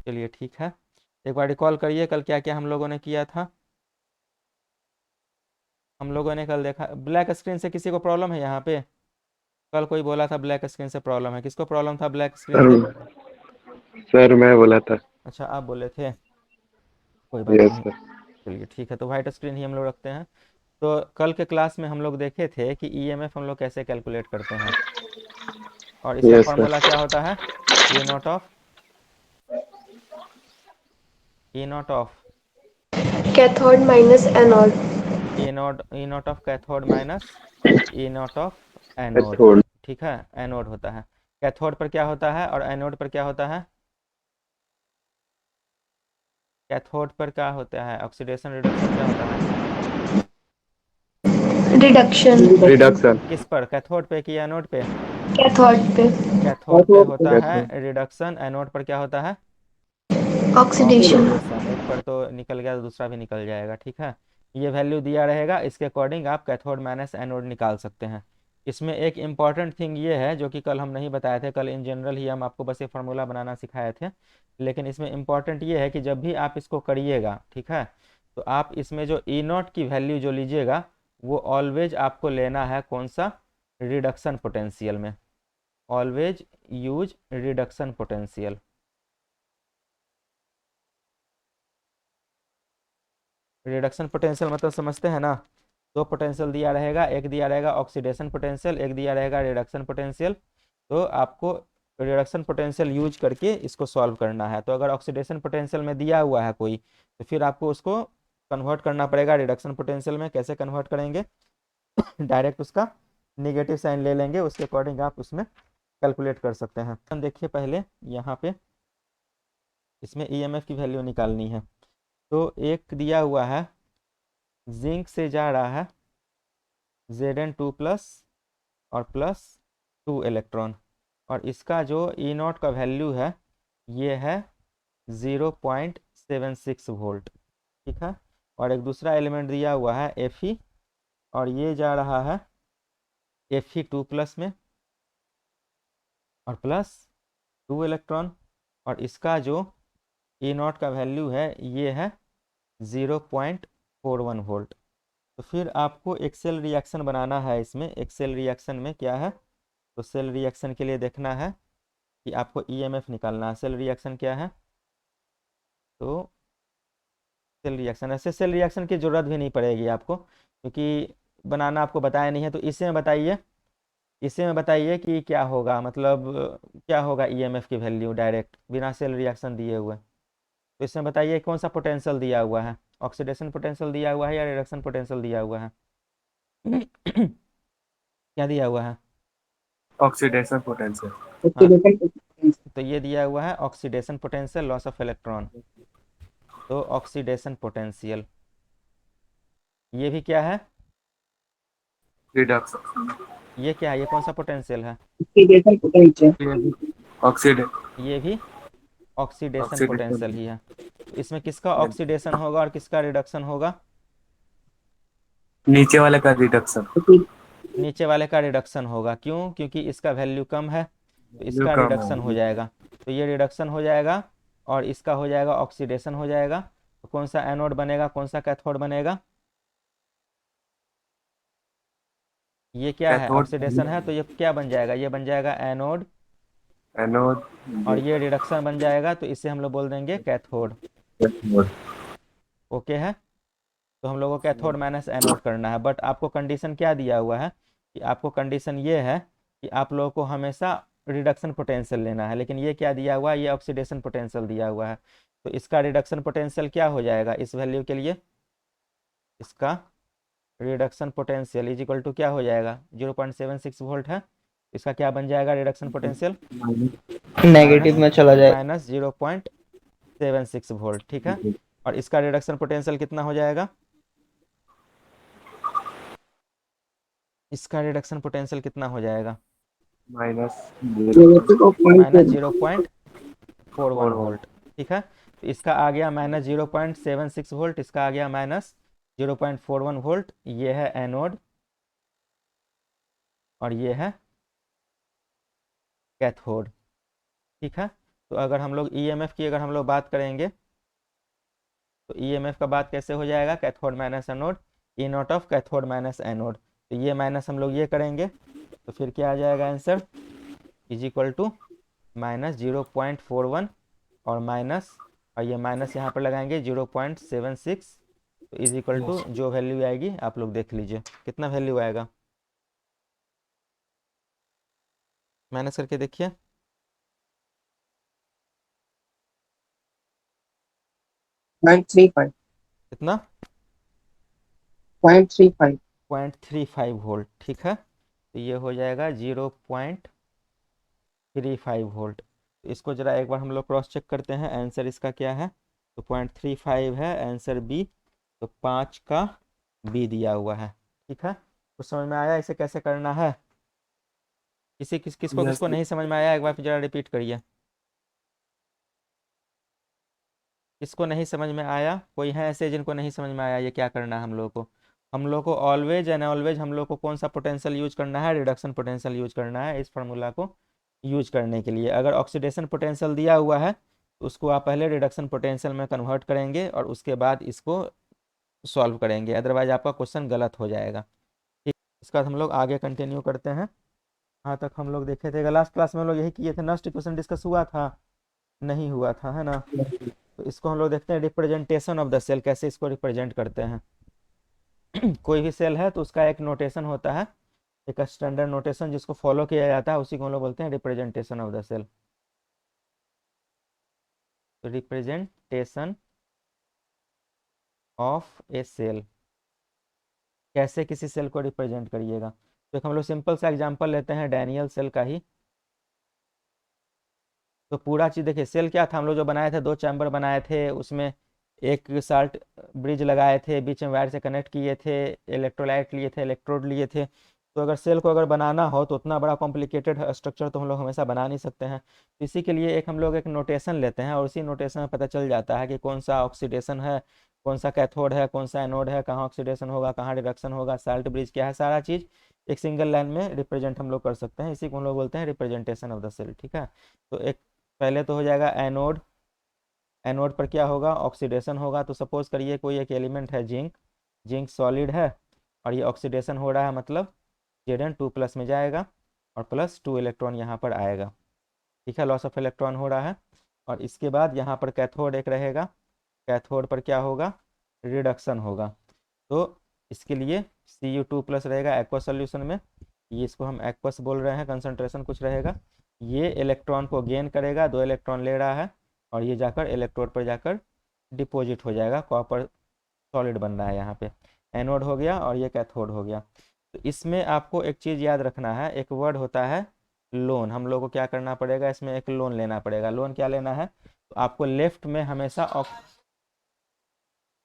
चलिए ठीक है, एक बार रिकॉल करिए कल क्या क्या हम लोगों ने किया था। हम लोगों ने कल देखा ब्लैक स्क्रीन से किसी को प्रॉब्लम है यहाँ पे? कल कोई बोला था ब्लैक स्क्रीन से प्रॉब्लम है, किसको प्रॉब्लम था ब्लैक स्क्रीन से? सर सर मैं बोला था। अच्छा आप बोले थे, कोई बात यस नहीं। सर। चलिए ठीक है, तो वाइट स्क्रीन ही हम लोग रखते हैं। तो कल के क्लास में हम लोग देखे थे कि ईएमएफ हम लोग कैसे कैलकुलेट करते हैं, और इसका यस सर। फॉर्मूला क्या होता है? A naught of, A naught of, cathode minus anode. A naught of cathode minus A naught of anode. Cathode. ठीक है, एनोड होता है। कैथोड पर क्या होता है और एनोड पर क्या होता है? कैथोड पर क्या होता है, ऑक्सीडेशन रिडक्शन क्या होता है? रिडक्शन। रिडक्शन। किस पर, कैथोड पे कि एनोड पे? कैथोड पे। कैथोड पे होता है कैथोड। रिडक्शन, एनोड पर क्या होता है? ऑक्सीडेशन। ऑक्सीडेशन। एक पर तो निकल गया तो दूसरा भी निकल जाएगा, ठीक है। ये वैल्यू दिया रहेगा, इसके अकॉर्डिंग आप कैथोड माइनस एनोड निकाल सकते हैं। इसमें एक इम्पॉर्टेंट थिंग ये है जो कि कल हम नहीं बताए थे, कल इन जनरल ही हम आपको बस ये फार्मूला बनाना सिखाए थे। लेकिन इसमें इम्पॉर्टेंट ये है कि जब भी आप इसको करिएगा, ठीक है, तो आप इसमें जो ई नॉट की वैल्यू जो लीजिएगा वो ऑलवेज आपको लेना है कौन सा? रिडक्शन पोटेंशियल में। Always use reduction potential. Reduction potential मतलब समझते हैं ना? दो पोटेंशियल दिया रहेगा, एक दिया रहेगा ऑक्सीडेशन पोटेंशियल, एक दिया रहेगा रिडक्शन पोटेंशियल। तो आपको रिडक्शन पोटेंशियल यूज करके इसको सॉल्व करना है। तो अगर ऑक्सीडेशन पोटेंशियल में दिया हुआ है कोई, तो फिर आपको उसको कन्वर्ट करना पड़ेगा रिडक्शन पोटेंशियल में। कैसे कन्वर्ट करेंगे? डायरेक्ट उसका निगेटिव साइन ले लेंगे, उसके अकॉर्डिंग आप उसमें कैलकुलेट कर सकते हैं। हम देखिए पहले यहाँ पे इसमें ईएमएफ की वैल्यू निकालनी है। तो एक दिया हुआ है, जिंक से जा रहा है Zn2 प्लस और प्लस 2 इलेक्ट्रॉन, और इसका जो ई नॉट का वैल्यू है ये है 0.76 वोल्ट, ठीक है। और एक दूसरा एलिमेंट दिया हुआ है Fe, और ये जा रहा है Fe2 प्लस में और प्लस 2 इलेक्ट्रॉन, और इसका जो ई नॉट का वैल्यू है ये है 0.41 वोल्ट। तो फिर आपको एक सेल रिएक्शन बनाना है। इसमें एक सेल रिएक्शन में क्या है, तो सेल रिएक्शन के लिए देखना है कि आपको ईएमएफ निकालना है। सेल रिएक्शन क्या है? तो सेल रिएक्शन, ऐसे सेल रिएक्शन की ज़रूरत भी नहीं पड़ेगी आपको, क्योंकि बनाना आपको बताया नहीं है। तो इसे में बताइए, इसे में बताइए कि क्या होगा, मतलब क्या होगा ईएमएफ की वैल्यू डायरेक्ट बिना सेल रिएक्शन दिए हुए। तो इसमें बताइए कौन सा पोटेंशियल दिया हुआ है, ऑक्सीडेशन पोटेंशियल दिया हुआ है या रिडक्शन पोटेंशियल दिया हुआ है? क्या दिया हुआ है? Oxidation potential. हाँ, तो ये दिया हुआ है oxidation potential, loss of electron. तो ऑक्सीडेशन पोटेंशियल ये भी क्या है? रिडक्शन। ये क्या है, ये कौन सा पोटेंशियल है? ऑक्सीडे ये भी ऑक्सीडेशन ऑक्सीडेशन। पोटेंशियल ही है। तो इसमें किसका ऑक्सीडेशन होगा और किसका रिडक्शन होगा? नीचे वाले का रिडक्शन। नीचे वाले का रिडक्शन होगा। क्यों? क्योंकि इसका वैल्यू कम है, तो वैल्यू इसका कम रिडक्शन हो है। जाएगा। तो ये रिडक्शन हो जाएगा और इसका हो जाएगा ऑक्सीडेशन हो जाएगा। तो कौन सा एनोड बनेगा, कौन सा कैथोड बनेगा? ये क्या है, कैथोड। ऑक्सीडेशन है, तो ये क्या बन जाएगा, ये बन जाएगा एनोड। एनोड। और ये रिडक्शन बन जाएगा, तो इसे हम लोग बोल देंगे कैथोड। कैथोड। ओके है। तो हम लोगों को कैथोड माइनस एनोड करना है, बट आपको कंडीशन क्या दिया हुआ है, कि आपको कंडीशन ये है कि आप लोगों को हमेशा रिडक्शन पोटेंशियल लेना है। लेकिन ये क्या दिया हुआ है, ये ऑक्सीडेशन पोटेंशियल दिया हुआ है। तो इसका रिडक्शन पोटेंशियल क्या हो जाएगा इस वैल्यू के लिए? इसका reduction potential is equal to क्या हो जाएगा, 0.76 वोल्ट है। इसका क्या बन जाएगा रिडक्शन पोटेंशियल? नेगेटिव माइनस में चला जाए। माइनस 0.76 वोल्ट, ठीक है। और इसका रिडक्शन पोटेंशियल कितना हो जाएगा? इसका रिडक्शन पोटेंशियल कितना हो जाएगा? Minus minus 0.41 volt, 4 volt. ठीक है। तो इसका आ गया माइनस 0.76 वोल्ट, इसका आ गया माइनस 0.41 वोल्ट। ये है एनोड और ये है कैथोड, ठीक है। तो अगर हम लोग ईएमएफ की अगर हम लोग बात करेंगे तो ईएमएफ का बात कैसे हो जाएगा, cathode minus anode, E not of cathode minus anode. तो ये माइनस हम लोग ये करेंगे तो फिर क्या आ जाएगा answer, is equal to minus 0.41 और माइनस, और ये माइनस यहाँ पर लगाएंगे 0.76, तो इज इक्वल टू जो वैल्यू आएगी आप लोग देख लीजिए कितना वैल्यू आएगा, माइनस करके देखिए। 0.35 कितना, 0.35 0.35 वोल्ट, ठीक है। तो ये हो जाएगा 0.35 वोल्ट। तो इसको जरा एक बार हम लोग क्रॉस चेक करते हैं, आंसर इसका क्या है, तो 0.35 है आंसर बी, तो 5 का बी दिया हुआ है, ठीक है। कुछ समझ में आया इसे कैसे करना है, किसको Yes, किसको नहीं समझ में आया एक बार फिर जरा रिपीट करिए, किसको नहीं समझ में आया, कोई है ऐसे जिनको नहीं समझ में आया ये क्या करना है हम लोग को। हम लोग को ऑलवेज एंड ऑलवेज हम लोग को कौन सा पोटेंशियल यूज करना है, रिडक्शन पोटेंशियल यूज करना है इस फार्मूला को यूज करने के लिए। अगर ऑक्सीडेशन पोटेंशियल दिया हुआ है तो उसको आप पहले रिडक्शन पोटेंशियल में कन्वर्ट करेंगे और उसके बाद इसको सॉल्व करेंगे, अदरवाइज आपका क्वेश्चन गलत हो जाएगा। ठीक, इसके बाद हम लोग आगे कंटिन्यू करते हैं। हाँ तक हम लोग देखे थे, लास्ट क्लास में हम लोग यही किए थे, नेक्स्ट क्वेश्चन डिस्कस हुआ था, नहीं हुआ था, है ना। तो इसको हम लोग देखते हैं रिप्रेजेंटेशन ऑफ द सेल, कैसे इसको रिप्रेजेंट करते हैं। कोई भी सेल है तो उसका एक नोटेशन होता है, एक स्टैंडर्ड नोटेशन जिसको फॉलो किया जाता है, उसी को हम लोग बोलते हैं रिप्रेजेंटेशन ऑफ द सेल। तो रिप्रेजेंटेशन ऑफ ए सेल, कैसे किसी सेल को रिप्रेजेंट करिएगा। तो एक हम लोग सिंपल सा एग्जांपल लेते हैं डैनियल सेल का ही। तो पूरा चीज़ देखिए, सेल क्या था, हम लोग जो बनाए थे 2 चैम्बर बनाए थे, उसमें एक साल्ट ब्रिज लगाए थे, बीच में वायर से कनेक्ट किए थे, इलेक्ट्रोलाइट लिए थे, इलेक्ट्रोड लिए थे। तो अगर सेल को अगर बनाना हो तो उतना बड़ा कॉम्प्लिकेटेड स्ट्रक्चर तो हम लोग हमेशा बना नहीं सकते हैं। तो इसी के लिए हम लोग एक नोटेशन लेते हैं और उसी नोटेशन में पता चल जाता है कि कौन सा ऑक्सीडेशन है, कौन सा कैथोड है, कौन सा एनोड है, कहाँ ऑक्सीडेशन होगा, कहाँ रिडक्शन होगा, साल्ट ब्रिज क्या है, सारा चीज़ एक सिंगल लाइन में रिप्रेजेंट हम लोग कर सकते हैं। इसी को हम लोग बोलते हैं रिप्रेजेंटेशन ऑफ द सेल, ठीक है। तो एक पहले तो हो जाएगा एनोड, एनोड पर क्या होगा, ऑक्सीडेशन होगा। तो सपोज करिए कोई एक एलिमेंट है जिंक, जिंक सॉलिड है और ये ऑक्सीडेशन हो रहा है, मतलब Zn2+ में जाएगा और +2 इलेक्ट्रॉन यहाँ पर आएगा, ठीक है, लॉस ऑफ इलेक्ट्रॉन हो रहा है। और इसके बाद यहाँ पर कैथोड एक रहेगा, कैथोड पर क्या होगा, रिडक्शन होगा। तो इसके लिए Cu2+ रहेगा एक्वस सोल्यूशन में, ये इसको हम एक्वस बोल रहे हैं, कंसंट्रेशन कुछ रहेगा। ये इलेक्ट्रॉन को गेन करेगा, 2 इलेक्ट्रॉन ले रहा है और ये जाकर इलेक्ट्रोड पर जाकर डिपॉजिट हो जाएगा, कॉपर सॉलिड बन रहा है यहाँ पे। एनोड हो गया और ये कैथोड हो गया। तो इसमें आपको एक चीज़ याद रखना है, एक वर्ड होता है लोन। हम लोग को क्या करना पड़ेगा, इसमें एक लोन लेना पड़ेगा। लोन क्या लेना है, तो आपको लेफ्ट में हमेशा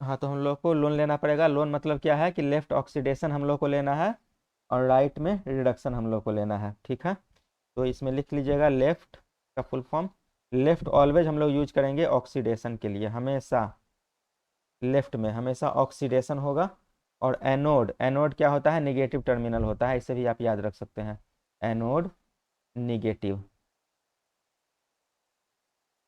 हाँ, तो हम लोग को लोन लेना पड़ेगा। लोन मतलब क्या है कि लेफ्ट ऑक्सीडेशन हम लोग को लेना है और राइट में रिडक्शन हम लोग को लेना है, ठीक है। तो इसमें लिख लीजिएगा लेफ्ट का फुल फॉर्म, लेफ्ट ऑलवेज हम लोग यूज करेंगे ऑक्सीडेशन के लिए, हमेशा लेफ्ट में हमेशा ऑक्सीडेशन होगा। और एनोड, एनोड क्या होता है, निगेटिव टर्मिनल होता है, इसे भी आप याद रख सकते हैं, एनोड निगेटिव।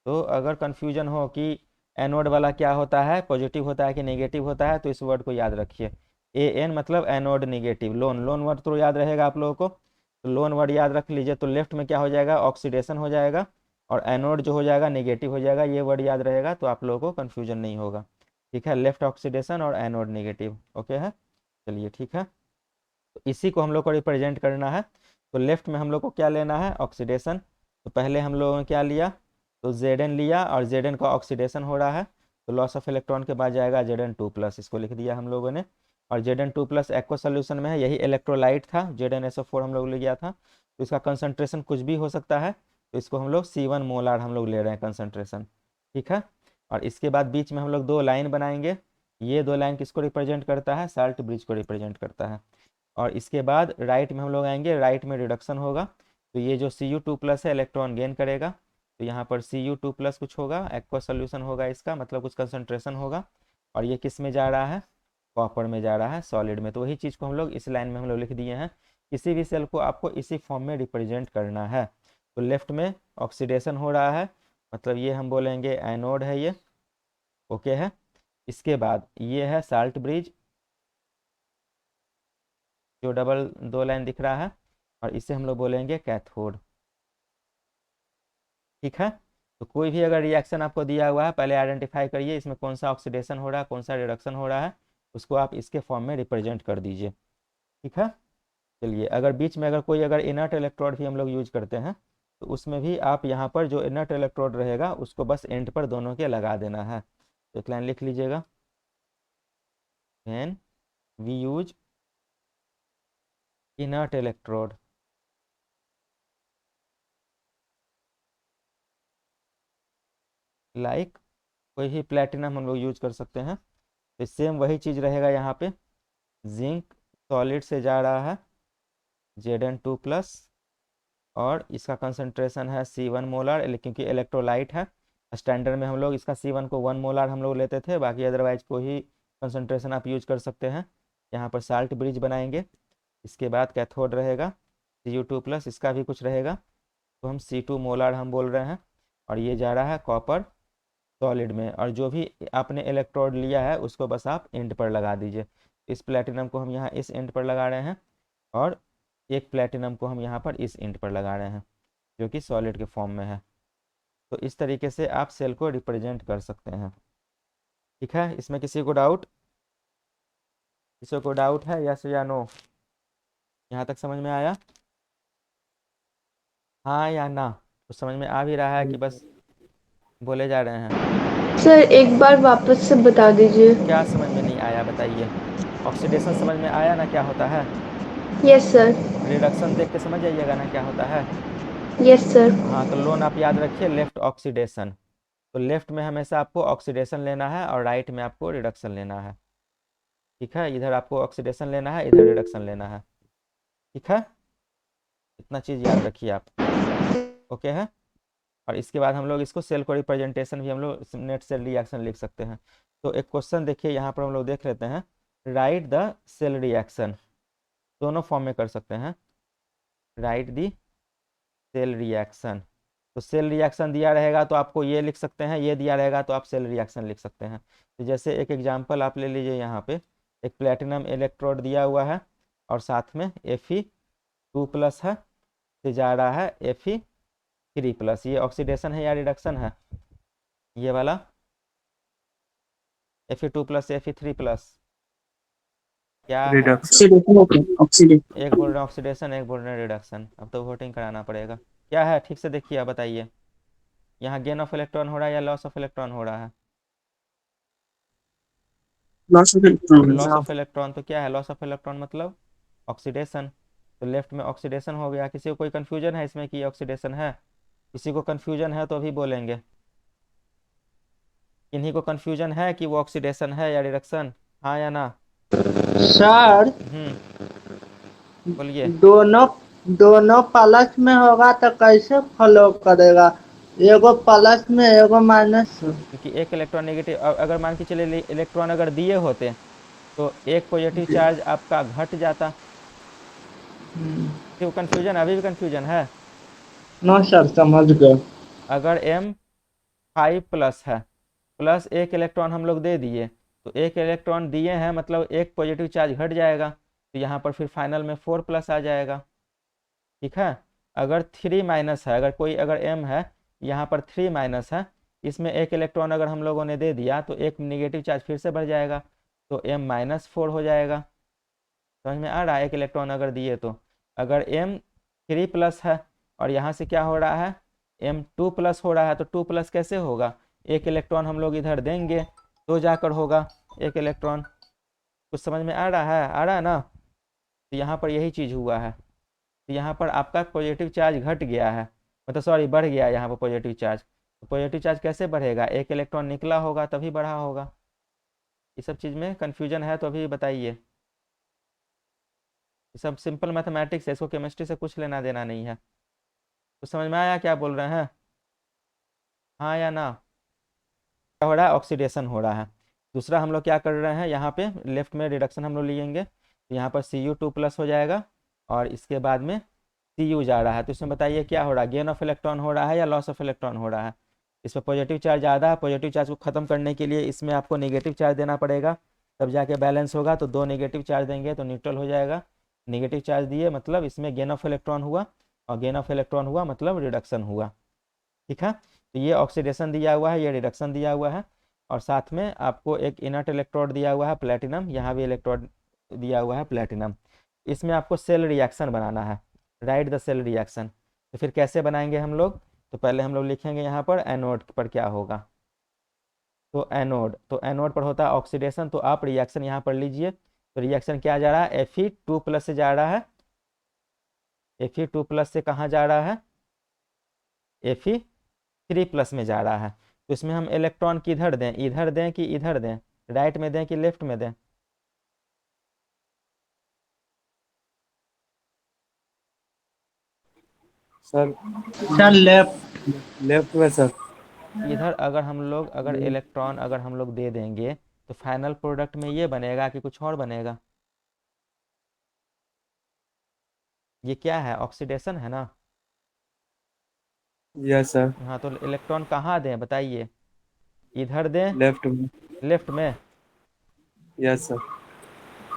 तो अगर कंफ्यूजन हो कि एनोड वाला क्या होता है, पॉजिटिव होता है कि नेगेटिव होता है, तो इस वर्ड को याद रखिए, एन मतलब anode negative. Loan, loan word तो याद रहेगा आप लोगों को, तो लोन वर्ड याद रख लीजिए। तो लेफ्ट में क्या हो जाएगा, ऑक्सीडेशन हो जाएगा और एनोड जो हो जाएगा निगेटिव हो जाएगा, ये वर्ड याद रहेगा तो आप लोगों को कन्फ्यूजन नहीं होगा, ठीक है। लेफ्ट ऑक्सीडेशन और एनोड निगेटिव, ओके है, चलिए ठीक है। तो इसी को हम लोग को रिप्रेजेंट करना है। तो लेफ्ट में हम लोग को क्या लेना है, ऑक्सीडेशन। तो पहले हम लोगों ने क्या लिया, तो Zn लिया और Zn का ऑक्सीडेशन हो रहा है, तो लॉस ऑफ इलेक्ट्रॉन के बाद जाएगा Zn2+, इसको लिख दिया हम लोगों ने। और Zn2+ एक्वा सोल्यूशन में है, यही इलेक्ट्रोलाइट था, ZnSO4 हम लोग ले गया था। तो इसका कंसंट्रेशन कुछ भी हो सकता है, तो इसको हम लोग C1 मोलार हम लोग ले रहे हैं कंसंट्रेशन, ठीक है। और इसके बाद बीच में हम लोग 2 लाइन बनाएंगे, ये 2 लाइन किसको रिप्रेजेंट करता है, साल्ट ब्रिज को रिप्रेजेंट करता है। और इसके बाद राइट में हम लोग आएंगे, राइट में रिडक्शन होगा। तो ये जो Cu2+ है इलेक्ट्रॉन गेन करेगा, तो यहाँ पर Cu2+ कुछ होगा, एक्वा सोल्यूशन होगा इसका, मतलब कुछ कंसंट्रेशन होगा। और ये किस में जा रहा है, कॉपर में जा रहा है, सॉलिड में। तो वही चीज़ को हम लोग इस लाइन में हम लोग लिख दिए हैं। किसी भी सेल को आपको इसी फॉर्म में रिप्रेजेंट करना है। तो लेफ्ट में ऑक्सीडेशन हो रहा है मतलब ये हम बोलेंगे एनोड है ये, ओके है। इसके बाद ये है साल्ट ब्रिज, जो डबल 2 लाइन दिख रहा है, और इसे हम लोग बोलेंगे कैथोड। ठीक है। तो कोई भी अगर रिएक्शन आपको दिया हुआ है, पहले आइडेंटिफाई करिए इसमें कौन सा ऑक्सीडेशन हो रहा है, कौन सा रिडक्शन हो रहा है, उसको आप इसके फॉर्म में रिप्रेजेंट कर दीजिए। ठीक है। चलिए, अगर बीच में अगर कोई अगर इनर्ट इलेक्ट्रोड भी हम लोग यूज करते हैं, तो उसमें भी आप यहाँ पर जो इनर्ट इलेक्ट्रोड रहेगा उसको बस एंड पर दोनों के लगा देना है। तो एक लाइन लिख लीजिएगा, when we use inert electrode like, कोई भी प्लेटिनम हम लोग यूज कर सकते हैं। तो सेम वही चीज़ रहेगा यहाँ पे, जिंक सॉलिड से जा रहा है Zn2+, और इसका कंसंट्रेशन है C1 मोलर, क्योंकि इलेक्ट्रोलाइट है। स्टैंडर्ड में हम लोग इसका C1 को 1 मोलर हम लोग लेते थे, बाकी अदरवाइज को ही कंसंट्रेशन आप यूज कर सकते हैं। यहाँ पर साल्ट ब्रिज बनाएंगे। इसके बाद कैथोड रहेगा Cu2+, इसका भी कुछ रहेगा, तो हम C2 मोलर हम बोल रहे हैं। और ये जा रहा है कॉपर सॉलिड में, और जो भी आपने इलेक्ट्रोड लिया है उसको बस आप एंड पर लगा दीजिए। इस प्लेटिनम को हम यहाँ इस एंड पर लगा रहे हैं, और एक प्लेटिनम को हम यहाँ पर इस एंड पर लगा रहे हैं, जो कि सॉलिड के फॉर्म में है। तो इस तरीके से आप सेल को रिप्रेजेंट कर सकते हैं। ठीक है। इसमें किसी को डाउट, किसी को डाउट है, यस या नो? यहाँ तक समझ में आया? हाँ या ना? तो समझ में आ भी रहा है कि बस बोले जा रहे हैं? सर एक बार वापस से बता दीजिए। क्या समझ में नहीं आया बताइए? ऑक्सीडेशन समझ में आया ना क्या होता है? Yes sir. रिडक्शन देख के समझ जाइएगा ना क्या होता है। Yes sir. हाँ, तो लोन आप याद रखिए, लेफ्ट ऑक्सीडेशन। तो लेफ्ट में हमेशा आपको ऑक्सीडेशन लेना है और राइट में आपको रिडक्शन लेना है। ठीक है। इधर आपको ऑक्सीडेशन लेना है, इधर रिडक्शन लेना है। ठीक है। इतना चीज़ याद रखिए आप, ओके है। और इसके बाद हम लोग इसको सेल को रिप्रेजेंटेशन भी हम लोग नेट सेल रिएक्शन लिख सकते हैं। तो एक क्वेश्चन देखिए यहाँ पर हम लोग देख लेते हैं, राइट द सेल रिएक्शन। दोनों फॉर्म में कर सकते हैं, राइट दी सेल रिएक्शन। तो सेल रिएक्शन दिया रहेगा तो आपको ये लिख सकते हैं, ये दिया रहेगा तो आप सेल रिएक्शन लिख सकते हैं। तो जैसे एक एग्जांपल आप ले लीजिए, यहाँ पे एक प्लेटिनम इलेक्ट्रोड दिया हुआ है और साथ में Fe2+ है, से जा रहा है Fe3+। ये ऑक्सीडेशन है या रिडक्शन है? ये वाला Fe2+, Fe3+, क्या है? रिडक्शन। ऑक्सीडेशन। एक बोल रहे ऑक्सीडेशन, एक बोल रहे रिडक्शन। अब तो वोटिंग कराना पड़ेगा। क्या है ठीक से देखिए, आप बताइए, यहाँ गेन ऑफ इलेक्ट्रॉन हो रहा है या लॉस ऑफ इलेक्ट्रॉन हो रहा है? Loss of electron. Loss of electron. तो क्या है लॉस ऑफ इलेक्ट्रॉन? मतलब ऑक्सीडेशन। तो लेफ्ट में ऑक्सीडेशन हो गया। किसी को कोई कंफ्यूजन है इसमें कि ऑक्सीडेशन है? किसी को कंफ्यूजन है तो अभी बोलेंगे। किन्हीं को कंफ्यूजन है कि वो ऑक्सीडेशन है या रिडक्शन? हाँ या ना? सर बोलिए। दोनों दोनों प्लस में होगा तो कैसे फॉलो करेगा? एगो प्लस में एगो माइनस। क्योंकि एक इलेक्ट्रॉन नेगेटिव, अगर मान के चले इलेक्ट्रॉन अगर दिए होते तो एक पॉजिटिव चार्ज आपका घट जाता। क्यों कंफ्यूजन? अभी भी कंफ्यूजन है? नो सर, समझ गए। अगर M5+ है, प्लस एक इलेक्ट्रॉन हम लोग दे दिए, तो एक इलेक्ट्रॉन दिए हैं मतलब एक पॉजिटिव चार्ज घट जाएगा, तो यहाँ पर फिर फाइनल में 4+ आ जाएगा। ठीक है। अगर 3- है, अगर कोई अगर M है, यहाँ पर 3- है, इसमें एक इलेक्ट्रॉन अगर हम लोगों ने दे दिया तो एक नेगेटिव चार्ज फिर से बढ़ जाएगा, तो M-4 हो जाएगा। समझ में आ रहा है? एक इलेक्ट्रॉन अगर दिए तो अगर M3+ है और यहाँ से क्या हो रहा है, M2+ हो रहा है, तो 2+ कैसे होगा? एक इलेक्ट्रॉन हम लोग इधर देंगे तो जाकर होगा एक इलेक्ट्रॉन। कुछ समझ में आ रहा है? आ रहा है ना? तो यहाँ पर यही चीज़ हुआ है। तो यहाँ पर आपका पॉजिटिव चार्ज घट गया है, मतलब सॉरी बढ़ गया है यहाँ पर पॉजिटिव चार्ज। तो पॉजिटिव चार्ज कैसे बढ़ेगा? एक इलेक्ट्रॉन निकला होगा तभी बढ़ा होगा। ये सब चीज़ में कन्फ्यूजन है तो अभी बताइए। ये सब सिंपल मैथमेटिक्स है, इसको केमिस्ट्री से कुछ लेना देना नहीं है। तो समझ में आया क्या बोल रहे हैं? हाँ या ना? क्या हो रहा है? ऑक्सीडेशन हो रहा है। दूसरा हम लोग क्या कर रहे हैं, यहाँ पे लेफ्ट में रिडक्शन हम लोग लेंगे, तो यहाँ पर Cu2+ हो जाएगा और इसके बाद में Cu जा रहा है। तो इसमें बताइए क्या हो रहा है, गेन ऑफ इलेक्ट्रॉन हो रहा है या लॉस ऑफ इलेक्ट्रॉन हो रहा है? इसमें पॉजिटिव चार्ज ज़्यादा है, पॉजिटिव चार्ज को ख़त्म करने के लिए इसमें आपको नेगेटिव चार्ज देना पड़ेगा, तब जाके बैलेंस होगा। तो 2 नेगेटिव चार्ज देंगे तो न्यूट्रल हो जाएगा। नेगेटिव चार्ज दिए मतलब इसमें गेन ऑफ इलेक्ट्रॉन हुआ, और गेन ऑफ इलेक्ट्रॉन हुआ मतलब रिडक्शन हुआ। ठीक है, तो ये ऑक्सीडेशन दिया हुआ है, ये रिडक्शन दिया हुआ है, और साथ में आपको एक इनर्ट इलेक्ट्रोड दिया हुआ है प्लेटिनम, यहाँ भी इलेक्ट्रोड दिया हुआ है प्लेटिनम। इसमें आपको सेल रिएक्शन बनाना है, राइट द सेल रिएक्शन। तो फिर कैसे बनाएंगे हम लोग? तो पहले हम लोग लिखेंगे यहाँ पर एनोड पर क्या होगा। तो एनोड पर होता है ऑक्सीडेशन, तो आप रिएक्शन यहाँ पर लीजिए। तो रिएक्शन क्या जा रहा है? Fe2+ से जा रहा है। Fe2+ से कहाँ जा रहा है? Fe3+ में जा रहा है। तो इसमें हम इलेक्ट्रॉन किधर दें, इधर दें कि इधर दें, राइट में दें कि लेफ्ट में दें? Sir sir left. लेफ्ट में सर। इधर अगर हम लोग इलेक्ट्रॉन अगर हम लोग दे देंगे तो फाइनल प्रोडक्ट में ये बनेगा कि कुछ और बनेगा? ये क्या है? ऑक्सीडेशन है ना। Yes sir. हाँ, तो इलेक्ट्रॉन कहाँ दें बताइए? इधर दें, लेफ्ट में। लेफ्ट में, यस सर।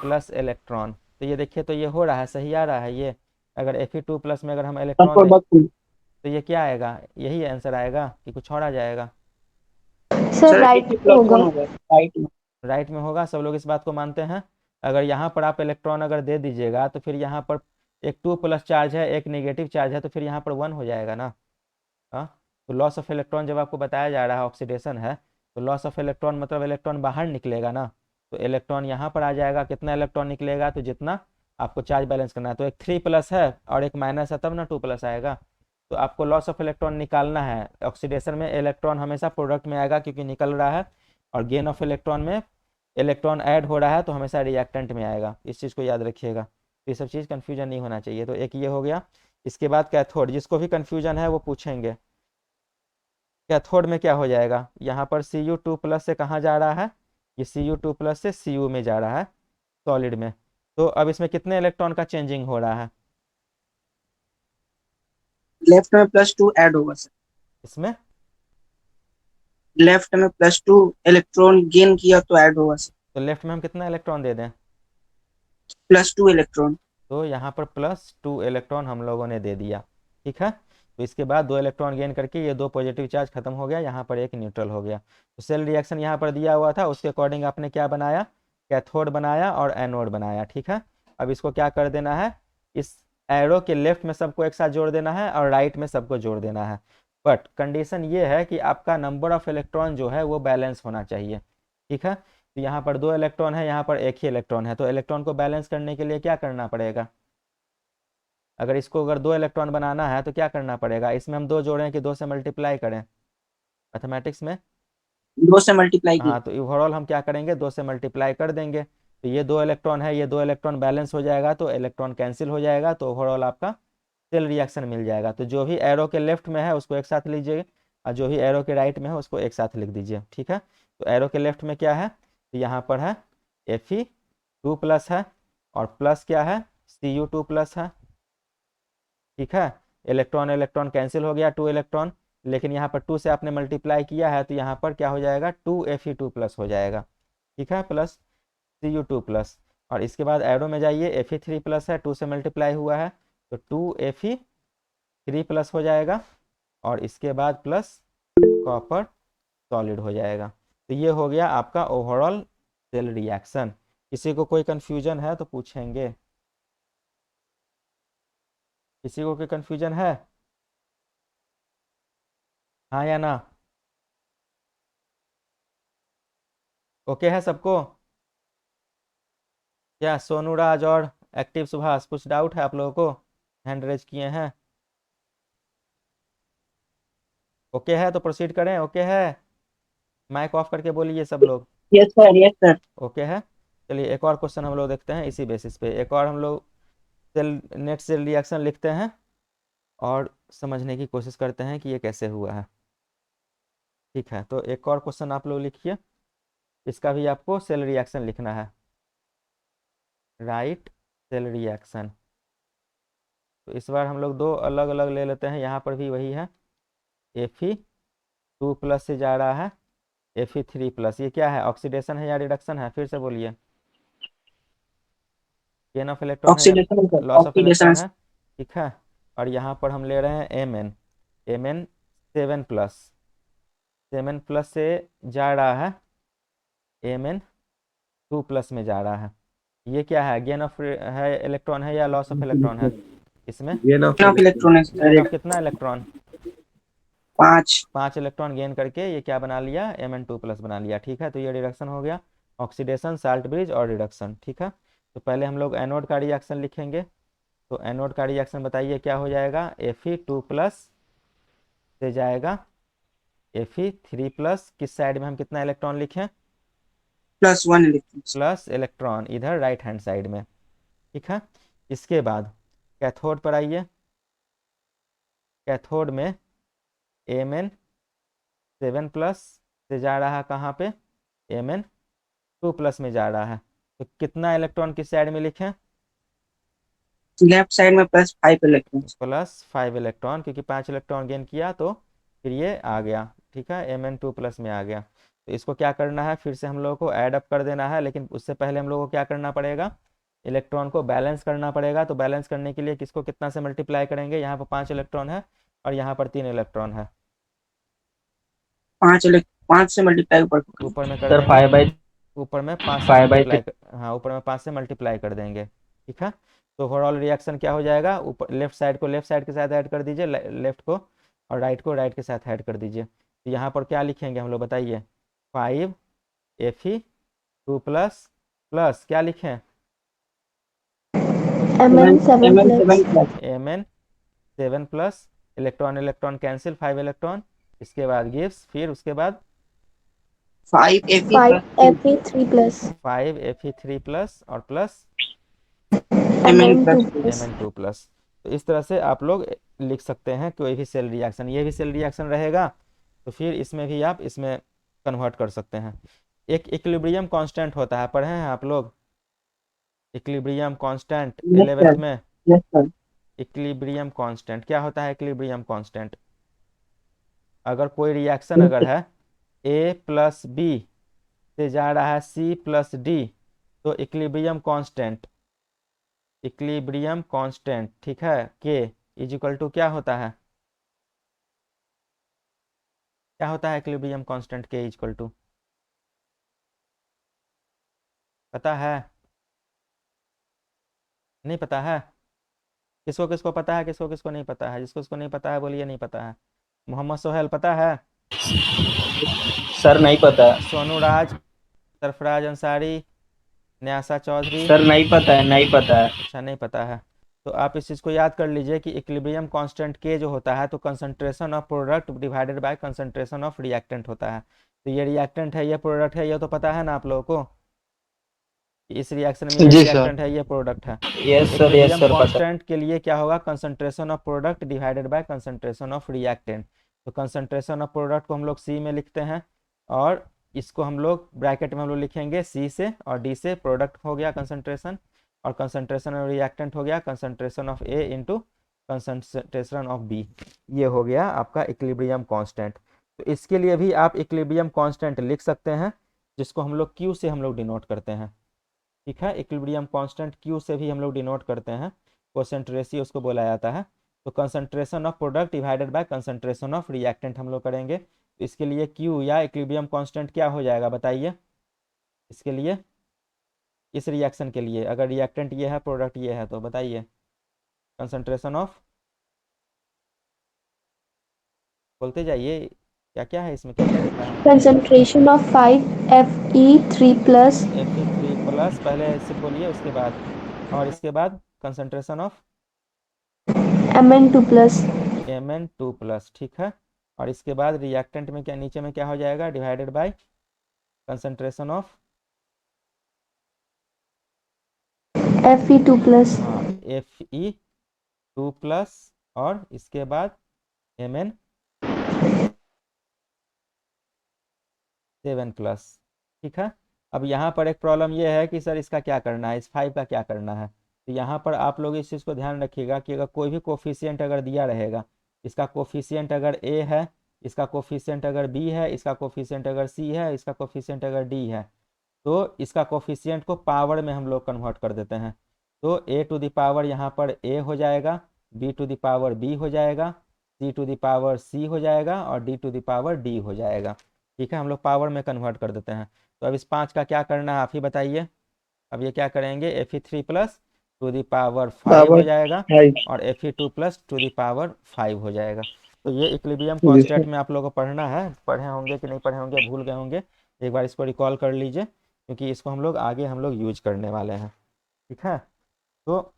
Plus electron. तो ये देखिए, तो ये हो रहा है, सही आ रहा है ये। अगर Fe2+ में अगर हम सर इलेक्ट्रॉन दें प्रोडक्ट तो ये क्या आएगा? यही आंसर आएगा कि कुछ और आ जाएगा? सर सर राइट Fe में प्लस होगा। वन होगा राइट में। राइट में होगा, सब लोग इस बात को मानते हैं। अगर यहाँ पर आप इलेक्ट्रॉन अगर दे दीजिएगा तो फिर यहाँ पर एक 2+ चार्ज है, एक नेगेटिव चार्ज है, तो फिर यहाँ पर 1 हो जाएगा ना। हाँ, तो लॉस ऑफ इलेक्ट्रॉन जब आपको बताया जा रहा है ऑक्सीडेशन है, तो लॉस ऑफ इलेक्ट्रॉन मतलब इलेक्ट्रॉन बाहर निकलेगा ना। तो इलेक्ट्रॉन यहाँ पर आ जाएगा, कितना इलेक्ट्रॉन निकलेगा? तो जितना आपको चार्ज बैलेंस करना है, तो एक 3+ है और एक माइनस है, तब ना 2+ आएगा। तो आपको लॉस ऑफ इलेक्ट्रॉन निकालना है। ऑक्सीडेशन में इलेक्ट्रॉन हमेशा प्रोडक्ट में आएगा क्योंकि निकल रहा है, और गेन ऑफ इलेक्ट्रॉन में इलेक्ट्रॉन ऐड हो रहा है तो हमेशा रिएक्टेंट में आएगा। इस चीज़ को याद रखिएगा, तो ये सब चीज़ कन्फ्यूजन नहीं होना चाहिए। तो एक ये हो गया। इसके बाद कैथोड, जिसको भी कन्फ्यूजन है वो पूछेंगे। कैथोड में क्या हो जाएगा? यहाँ पर Cu2+ से कहाँ जा रहा है? ये Cu2+ से Cu में जा रहा है, सॉलिड में। तो अब इसमें कितने इलेक्ट्रॉन का चेंजिंग हो रहा है? लेफ्ट में +2 ऐड होगा सर। इसमें लेफ्ट में +2 इलेक्ट्रॉन गेन किया तो ऐड होगा सर। तो लेफ्ट में हम कितना इलेक्ट्रॉन दे दें? +2 इलेक्ट्रॉन। तो यहाँ पर +2 इलेक्ट्रॉन हम लोगों ने दे दिया। ठीक है, तो इसके बाद 2 इलेक्ट्रॉन गेन करके ये 2 पॉजिटिव चार्ज खत्म हो गया, यहाँ पर एक न्यूट्रल हो गया। तो सेल रिएक्शन यहाँ पर दिया हुआ था, उसके अकॉर्डिंग आपने क्या बनाया? कैथोड बनाया और एनोड बनाया। ठीक है, अब इसको क्या कर देना है? इस एरो के लेफ्ट में सबको एक साथ जोड़ देना है और राइट में सबको जोड़ देना है। बट कंडीशन ये है कि आपका नंबर ऑफ इलेक्ट्रॉन जो है वो बैलेंस होना चाहिए। ठीक है, तो यहाँ पर 2 इलेक्ट्रॉन है, यहाँ पर एक ही इलेक्ट्रॉन है, तो इलेक्ट्रॉन को बैलेंस करने के लिए क्या करना पड़ेगा? अगर इसको अगर 2 इलेक्ट्रॉन बनाना है तो क्या करना पड़ेगा? इसमें हम 2 जोड़ें कि 2 से मल्टीप्लाई करें? मैथमेटिक्स में 2 से मल्टीप्लाई की। हाँ, तो ओवरऑल हम क्या करेंगे? 2 से मल्टीप्लाई कर देंगे। तो ये 2 इलेक्ट्रॉन है, ये 2 इलेक्ट्रॉन बैलेंस हो जाएगा, तो इलेक्ट्रॉन कैंसिल हो जाएगा, तो ओवरऑल आपका सेल रिएक्शन मिल जाएगा। तो जो भी एरो के लेफ्ट में है उसको एक साथ लीजिए, और जो भी एरो के राइट में है उसको एक साथ लिख दीजिए। ठीक है, तो एरो के लेफ्ट में क्या है? तो यहाँ पर है Fe2+ है, और प्लस क्या है? Cu2+ है। ठीक है, इलेक्ट्रॉन इलेक्ट्रॉन कैंसिल हो गया, 2 इलेक्ट्रॉन, लेकिन यहाँ पर 2 से आपने मल्टीप्लाई किया है तो यहाँ पर क्या हो जाएगा? 2Fe2+ हो जाएगा। ठीक है, प्लस Cu2+, और इसके बाद एरो में जाइए, Fe3+ है, 2 से मल्टीप्लाई हुआ है तो 2Fe3+ हो जाएगा, और इसके बाद प्लस कॉपर सॉलिड हो जाएगा। तो ये हो गया आपका ओवरऑल सेल रिएक्शन। किसी को कोई कन्फ्यूजन है तो पूछेंगे? किसी को कोई कन्फ्यूजन है? हाँ या ना? ओके है सबको? क्या सोनू राज और एक्टिव सुभाष, कुछ डाउट है आप लोगों को? हैंड रेज किए हैं। ओके है तो प्रोसीड करें? ओके है, माइक ऑफ करके बोलिए सब लोग। Yes sir yes sir. Okay है, चलिए एक और क्वेश्चन हम लोग देखते हैं इसी बेसिस पे। एक और हम लोग सेल नेट सेल रिएक्शन लिखते हैं और समझने की कोशिश करते हैं कि ये कैसे हुआ है। ठीक है, तो एक और क्वेश्चन आप लोग लिखिए, इसका भी आपको सेल रिएक्शन लिखना है। Right cell reaction. तो इस बार हम लोग 2 अलग अलग ले लेते हैं, यहाँ पर भी वही है, Fe 2+ से जा रहा है Fe3+। ये क्या है, ऑक्सीडेशन है या रिडक्शन है, फिर से बोलिए। गेन ऑफ इलेक्ट्रॉन है या oxidation sir, loss of oxidation. Electron है, ठीक है। और यहाँ पर हम ले रहे हैं Mn 7+, 7+ से जा रहा है Mn2+ में जा रहा है। ये क्या है, गेन ऑफ है इलेक्ट्रॉन है या लॉस ऑफ इलेक्ट्रॉन है इसमें? Gain of gain of electron है गेन ऑफ सर, कितना इलेक्ट्रॉन, 5। 5 इलेक्ट्रॉन गेन करके ये क्या बना लिया, Mn2+ बना लिया, ठीक है। तो ये रिडक्शन हो गया, ऑक्सीडेशन, साल्ट ब्रिज और रिडक्शन, ठीक है। तो पहले हम लोग एनोड का रिएक्शन लिखेंगे। तो एनोड का रिएक्शन बताइए क्या हो जाएगा, Fe2+ से जाएगा Fe3+, किस साइड में हम कितना इलेक्ट्रॉन लिखें, +1 इलेक्ट्रॉन। प्लस इलेक्ट्रॉन इधर राइट हैंड साइड में, ठीक है। इसके बाद कैथोड पर आइए। कैथोड में Mn7+ से जा रहा है कहाँ पे, Mn2+ में जा रहा है। तो कितना इलेक्ट्रॉन किस साइड में लिखें, लेफ्ट साइड में +5 इलेक्ट्रॉन। +5 इलेक्ट्रॉन, क्योंकि 5 इलेक्ट्रॉन गेन किया तो फिर ये आ गया, ठीक है, Mn2+ में आ गया। तो इसको क्या करना है, फिर से हम लोगों को ऐड अप कर देना है, लेकिन उससे पहले हम लोगों को क्या करना पड़ेगा, इलेक्ट्रॉन को बैलेंस करना पड़ेगा। तो बैलेंस करने के लिए किसको कितना से मल्टीप्लाई करेंगे, यहाँ पर 5 इलेक्ट्रॉन है और यहाँ पर 3 इलेक्ट्रॉन है, 5 से मल्टीप्लाई ऊपर में कर सर देंगे, ऊपर में 5 से 5/3 मल्टीप्लाई, हाँ ऊपर में 5 से मल्टीप्लाई कर देंगे, ठीक है। तो ओवरऑल रिएक्शन क्या हो जाएगा, ऊपर लेफ्ट साइड को लेफ्ट साइड के साथ ऐड कर दीजिए, लेफ्ट को, और राइट को राइट के साथ ऐड कर दीजिए। तो यहाँ पर क्या लिखेंगे हम लोग बताइए, 5 Fe2+ प्लस क्या लिखें, Mn7+. Mn7+, electron electron cancel, 5 electron, इसके बाद गिव्स, फिर उसके बाद 5 5Fe3+. 5 Fe3+ और प्लस Mn2+. Mn2+। तो इस तरह से आप लोग लिख सकते हैं कोई भी सेल रिएक्शन, ये भी सेल रिएक्शन रहेगा तो फिर इसमें भी आप इसमें कन्वर्ट कर सकते हैं। एक इक्विलिब्रियम कांस्टेंट होता है, पढ़े हैं आप लोग, इक्विलिब्रियम कांस्टेंट 11th में। Yes sir. इक्विलिब्रियम कांस्टेंट क्या होता है, इक्विलिब्रियम कांस्टेंट, अगर कोई रिएक्शन अगर है A+B से जा रहा है C+D, तो इक्विलिब्रियम कांस्टेंट ठीक है, K इज इक्वल टू क्या होता है, क्या होता है equilibrium constant K is equal to, पता है, नहीं पता है, किसको किसको पता है, किसको किसको नहीं पता है, जिसको किसको नहीं पता है बोलिए नहीं पता है। मोहम्मद सोहेल पता है, सर नहीं पता है। सोनू राज, सरफराज अंसारी, न्यासा चौधरी, सर नहीं पता है, नहीं पता है। अच्छा नहीं पता है। तो आप इस चीज़ को याद कर लीजिए कि इक्विलिब्रियम कांस्टेंट के जो होता है तो concentration of product divided by concentration of reactant होता है। तो ये रिएक्टेंट है, ये प्रोडक्ट है, ये तो पता है ना आप लोगों को कि इस रिएक्शन में ये जी सर। रिएक्टेंट है, ये प्रोडक्ट है। Yes sir, yes equilibrium sir पता। कांस्टेंट के लिए क्या होगा, concentration of product divided by concentration of reactant. तो कंसंट्रेशन ऑफ प्रोडक्ट को हम लोग सी में लिखते हैं और इसको हम लोग ब्रैकेट में हम लोग लिखेंगे सी से, और डी से प्रोडक्ट हो गया कंसंट्रेशन, और कंसंट्रेशन ऑफ रिएक्टेंट हो गया concentration of A into concentration of B. ये हो गया आपका इक्विलिब्रियम कांस्टेंट। तो इसके लिए भी आप इक्विलिब्रियम कांस्टेंट लिख सकते हैं, जिसको हम लोग क्यू से हम लोग डिनोट करते हैं, ठीक है। इक्विलिब्रियम कांस्टेंट क्यू से भी हम लोग डिनोट करते हैं, क्वोशेंट रेशियो उसको बोला जाता है। तो concentration of product divided by concentration of reactant हम लोग करेंगे। तो इसके लिए क्यू या इक्विलिब्रियम कांस्टेंट क्या हो जाएगा बताइए, इसके लिए, इस रिएक्शन के लिए, अगर रिएक्टेंट ये है प्रोडक्ट ये है तो बताइए, कंसंट्रेशन ऑफ, बोलते जाइए क्या क्या है इसमें, क्या क्या लिखा है, Concentration of 5Fe3+. Fe3+, पहले ऐसे बोलिए उसके बाद, और इसके बाद कंसंट्रेशन ऑफ Mn2+. Mn2+, ठीक है। और इसके बाद रिएक्टेंट में क्या, नीचे में क्या हो जाएगा, divided by concentration of Fe2+. हाँ Fe2+, और इसके बाद Mn7+, ठीक है। अब यहाँ पर एक प्रॉब्लम ये है कि सर इसका क्या करना है, इस 5 का क्या करना है। तो यहाँ पर आप लोग इस चीज़ को ध्यान रखिएगा कि अगर कोई भी कोफिशिएंट अगर दिया रहेगा, इसका कोफिशिएंट अगर a है इसका कोफिशिएंट अगर b है, इसका कोफिशिएंट अगर c है, इसका कोफिशिएंट अगर d है, तो इसका कोफिशिएंट को पावर में हम लोग कन्वर्ट कर देते हैं। तो a टू द पावर यहाँ पर a हो जाएगा, b to the power b हो जाएगा, c to the power c हो जाएगा और d to the power d हो जाएगा। ठीक है, हम लोग पावर में कन्वर्ट कर देते हैं। तो अब इस 5 का क्या करना है आप ही बताइए। अब ये क्या करेंगे, Fe3 plus two the power 5 हो जाएगा और Fe2 plus two the power 5 हो जाएगा। तो ये इक्विलिब्रियम कांस्टेंट में आप लोगों को पढ़ना है, पढ़े होंगे कि नहीं पढ़े होंगे, भूल गए होंगे, एक बार इसको रिकॉल कर लीजिए क्योंकि इसको हम लोग आगे हम लोग यूज करने वाले हैं। ठीक है, तो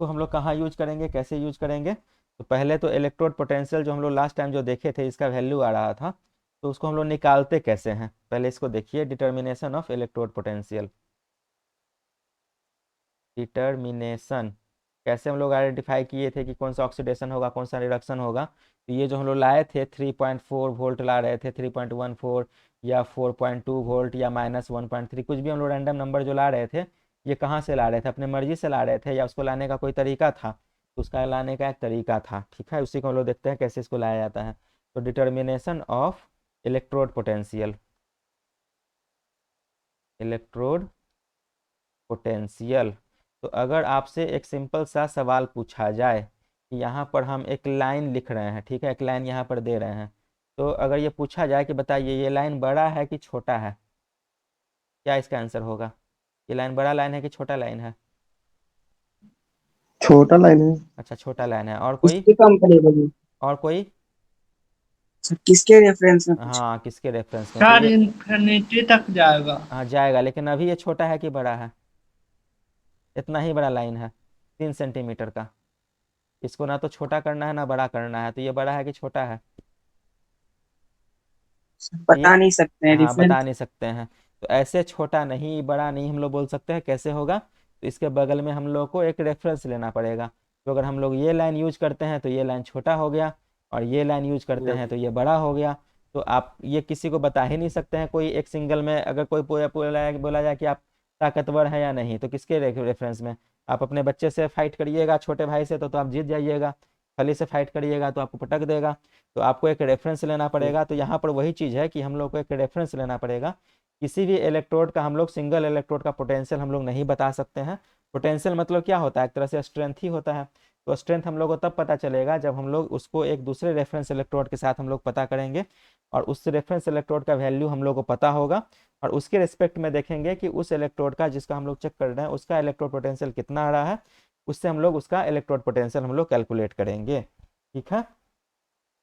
हम लोग कहाँ यूज करेंगे, कैसे यूज करेंगे। तो पहले तो इलेक्ट्रोड पोटेंशियल जो हम लोग लास्ट टाइम जो देखे थे इसका वैल्यू आ रहा था, तो उसको हम लोग निकालते कैसे हैं, पहले इसको देखिए। Determination of electrode potential, determination कैसे हम लोग आइडेंटिफाई किए थे कि कौन सा ऑक्सीडेशन होगा, कौन सा रिडक्शन होगा। तो ये जो हम लोग लाए थे 3.4 वोल्ट ला रहे थे, 3.14 या 4.2 वोल्ट या -1.3, कुछ भी हम लोग रैंडम नंबर जो ला रहे थे, ये कहाँ से ला रहे थे, अपने मर्जी से ला रहे थे या उसको लाने का कोई तरीका था। तो उसका लाने का एक तरीका था। ठीक है, उसी को हम लोग देखते हैं कैसे इसको लाया जाता है। तो determination of electrode potential, electrode potential. तो अगर आपसे एक सिंपल सा सवाल पूछा जाए कि यहाँ पर हम एक लाइन लिख रहे हैं, ठीक है, एक लाइन यहाँ पर दे रहे हैं, तो अगर ये पूछा जाए कि बताइए ये लाइन बड़ा है कि छोटा है, क्या इसका आंसर होगा। ये लाइन बड़ा लाइन है कि छोटा लाइन है। छोटा लाइन है। अच्छा, छोटा लाइन है। और कोई, किसके कंपनी होगी और कोई, सर, किसके रेफरेंस में पूछा? हाँ किसके रेफरेंस में। तो सर ये इन्फिनिटी तक जाएगा। हाँ जाएगा, लेकिन अभी ये छोटा है कि बड़ा है। इतना ही बड़ा लाइन है 3 सेंटीमीटर का, इसको ना तो छोटा करना है ना बड़ा करना है, तो ये बड़ा है कि छोटा है। बता नहीं सकते हैं हाँ बता डिफरेंस। नहीं सकते हैं। तो ऐसे छोटा नहीं बड़ा नहीं हम लोग बोल सकते हैं, कैसे होगा। तो इसके बगल में हम लोग को एक रेफरेंस लेना पड़ेगा। तो अगर हम लोग ये लाइन यूज करते हैं तो ये लाइन छोटा हो गया, और ये लाइन यूज करते हैं तो ये बड़ा हो गया। तो आप ये किसी को बता ही नहीं सकते हैं कोई एक सिंगल में। अगर कोई बोला जाए कि आप ताकतवर है या नहीं, तो किसके रेफरेंस में। आप अपने बच्चे से फाइट करिएगा, छोटे भाई से, तो आप जीत जाइएगा। खली से फाइट करिएगा तो आपको पटक देगा। तो आपको एक रेफरेंस लेना पड़ेगा। तो यहाँ पर वही चीज़ है कि हम लोग को एक रेफरेंस लेना पड़ेगा। किसी भी इलेक्ट्रोड का हम लोग सिंगल इलेक्ट्रोड का पोटेंशियल हम लोग नहीं बता सकते हैं। पोटेंशियल मतलब क्या होता है, एक तरह से स्ट्रेंथ ही होता है। तो स्ट्रेंथ हम लोग को तब पता चलेगा जब हम लोग उसको एक दूसरे रेफरेंस इलेक्ट्रोड के साथ हम लोग पता करेंगे, और उस रेफरेंस इलेक्ट्रोड का वैल्यू हम लोग को पता होगा, और उसके रिस्पेक्ट में देखेंगे कि उस इलेक्ट्रोड का जिसका हम लोग चेक कर रहे हैं उसका इलेक्ट्रोड पोटेंशियल कितना आ रहा है, उससे हम लोग उसका इलेक्ट्रोड पोटेंशियल हम लोग कैलकुलेट करेंगे। ठीक है,